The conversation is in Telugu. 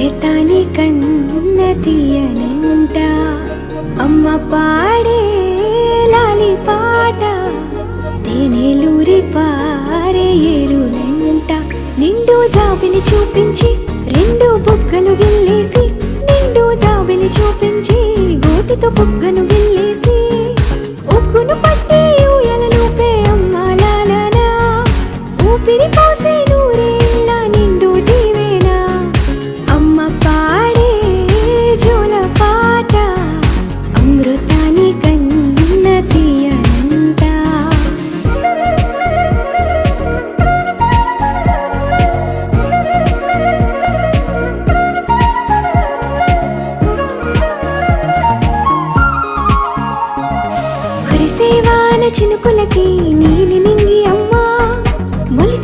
లేతాని కన్న తీయనంట అమ్మ పాడే లాలి పాట తేనెలూరి పారే ఏరులంట నిండు జాబిలి చూపించి రెండు బుగ్గలు గిల్లేసి నిండు జాబిలి చూపించి గోటితో బుగ్గను గిల్లేసి ఉగ్గును పట్టి ఊయలలోపే అమ్మ లాలనా ఊపిరి పోసేను